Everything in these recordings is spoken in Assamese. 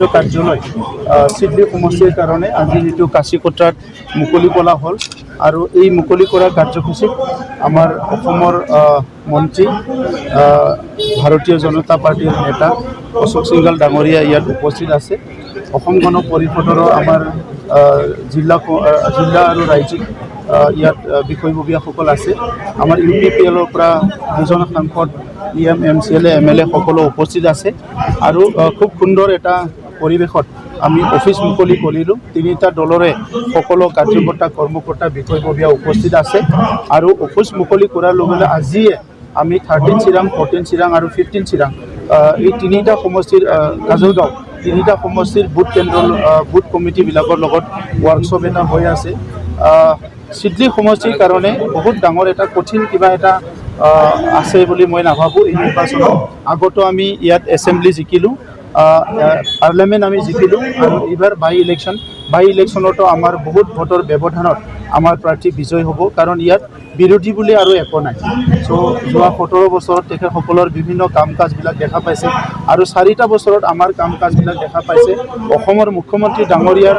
কাৰ্যালয় চিডলি সমষ্টিৰ কাৰণে আজি যিটো কাশীকোট্ৰাত মুকলি কৰা হ'ল আৰু এই মুকলি কৰা কাৰ্যসূচীত আমাৰ অসমৰ মন্ত্ৰী ভাৰতীয় জনতা পাৰ্টিৰ নেতা অশোক সিংঘল ডাঙৰীয়া ইয়াত উপস্থিত আছে। অসম গণ পৰিষদৰ আমাৰ জিলা আৰু ৰাজ্যিক ইয়াত বিষয়ববীয়াসকল আছে। আমাৰ UPPLৰ পৰা দুজন সাংসদ MCLA MLA সকলো উপস্থিত আছে আৰু খুব সুন্দৰ এটা পৰিৱেশত আমি অফিচ মুকলি কৰিলোঁ। তিনিটা দলৰে সকলো কাৰ্যকৰ্তা কৰ্মকৰ্তা বিষয়ববীয়া উপস্থিত আছে আৰু অফিচ মুকলি কৰাৰ লগে লগে আজিয়ে আমি 13 চিৰাং 14 চিৰাং আৰু 15 চিৰাং এই তিনিটা সমষ্টিৰ কাজলগাঁও তিনিটা সমষ্টিৰ বুথ কমিটিবিলাকৰ লগত ৱৰ্কশ্বপ এটা হৈ আছে। চিডলি সমষ্টিৰ কাৰণে বহুত ডাঙৰ এটা কঠিন কিবা এটা আছে বুলি মই নাভাবোঁ। এই নিৰ্বাচনত আগতো আমি ইয়াত এছেম্বলি জিকিলোঁ, পাৰ্লিয়ামেণ্ট আমি জিকিলোঁ আৰু এইবাৰ বাই ইলেকশ্যনতো আমাৰ বহুত ভোটৰ ব্যৱধানত আমাৰ প্ৰাৰ্থী বিজয় হ'ব, কাৰণ ইয়াত বিৰোধী বুলি আৰু একো নাই। চ' যোৱা 17 বছৰত তেখেতসকলৰ বিভিন্ন কাম কাজবিলাক দেখা পাইছে আৰু 4টা বছৰত আমাৰ কাম কাজবিলাক দেখা পাইছে। অসমৰ মুখ্যমন্ত্ৰী ডাঙৰীয়াৰ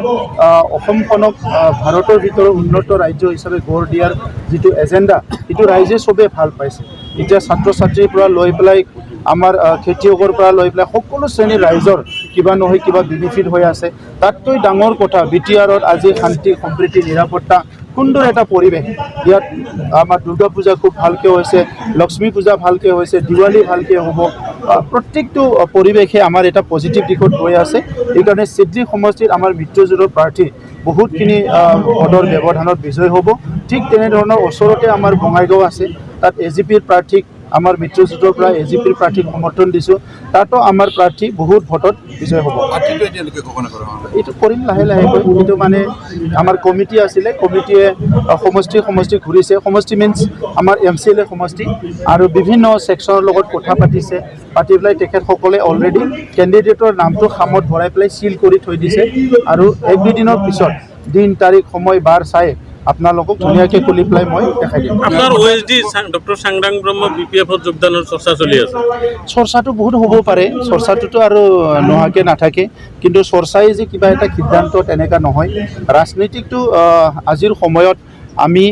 অসমখনক ভাৰতৰ ভিতৰত উন্নত ৰাজ্য হিচাপে গঢ় দিয়াৰ যিটো এজেণ্ডা, সেইটো ৰাইজে চবেই ভাল পাইছে। এতিয়া ছাত্ৰ ছাত্ৰীৰ পৰা লৈ পেলাই আমাৰ খেতিয়কৰ পৰা লৈ পেলাই সকলো শ্ৰেণীৰ ৰাইজৰ কিবা নহয় কিবা বেনিফিট হৈ আছে। তাতকৈ ডাঙৰ কথা BTRত আজি শান্তি সম্প্ৰীতি নিৰাপত্তা সুন্দৰ এটা পৰিৱেশ। ইয়াত আমাৰ দুৰ্গা পূজা খুব ভালকৈ হৈছে, লক্ষ্মী পূজা ভালকৈ হৈছে, দিৱালী ভালকৈ হ'ব। প্ৰত্যেকটো পৰিৱেশে আমাৰ এটা পজিটিভ দিশত গৈ আছে। সেইকাৰণে চিডলি সমষ্টিত আমাৰ মিত্ৰজোঁটৰ প্ৰাৰ্থী বহুতখিনি ভোটৰ ব্যৱধানত বিজয় হ'ব। ঠিক তেনেধৰণৰ ওচৰতে আমাৰ বঙাইগাঁও আছে, তাত AGPৰ প্ৰাৰ্থীক আমাৰ মিত্ৰজোঁটৰ পৰা AGPৰ প্ৰাৰ্থীক সমৰ্থন দিছোঁ। তাতো আমাৰ প্ৰাৰ্থী বহুত ভোটত বিজয় হ'ব। এইটো কৰিম লাহে লাহেকৈ। কিন্তু মানে আমাৰ কমিটি আছিলে, কমিটিয়ে সমষ্টি ঘূৰিছে। সমষ্টি মিনছ আমাৰ MCLA সমষ্টি আৰু বিভিন্ন ছেকশ্যনৰ লগত কথা পাতি পেলাই তেখেতসকলে অলৰেডি কেণ্ডিডেটৰ নামটো খামত ভৰাই পেলাই চিল কৰি থৈ দিছে আৰু 1-2 দিনৰ পিছত দিন তাৰিখ সময় বাৰ চাই আপোনালোকক ধুনীয়াকৈ খুলি পেলাই মই দেখাই দিম। আপোনাৰ OSD ডক্টৰ চাংডাং ব্ৰহ্ম BPFত যোগদানৰ চৰ্চা চলি আছে। চৰ্চাটো বহুত হ'ব পাৰে, চৰ্চাটোতো আৰু নোহোৱাকৈ নাথাকে, কিন্তু চৰ্চাই যে কিবা এটা সিদ্ধান্ত তেনেকুৱা নহয়। ৰাজনীতিকটো আজিৰ সময়ত আমি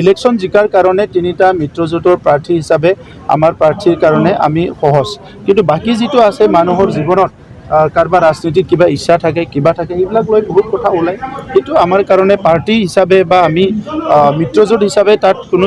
ইলেকশ্যন জিকাৰ কাৰণে 3টা মিত্ৰজোঁটৰ প্ৰাৰ্থী হিচাপে আমাৰ প্ৰাৰ্থীৰ কাৰণে আমি সহজ, কিন্তু বাকী যিটো আছে মানুহৰ জীৱনত কাৰোবাৰ ৰাজনীতিত কিবা ইচ্ছা থাকে কিবা থাকে, সেইবিলাক লৈ বহুত কথা ওলায়। সেইটো আমাৰ কাৰণে পাৰ্টি হিচাপে বা আমি মিত্ৰজোঁট হিচাপে তাত কোনো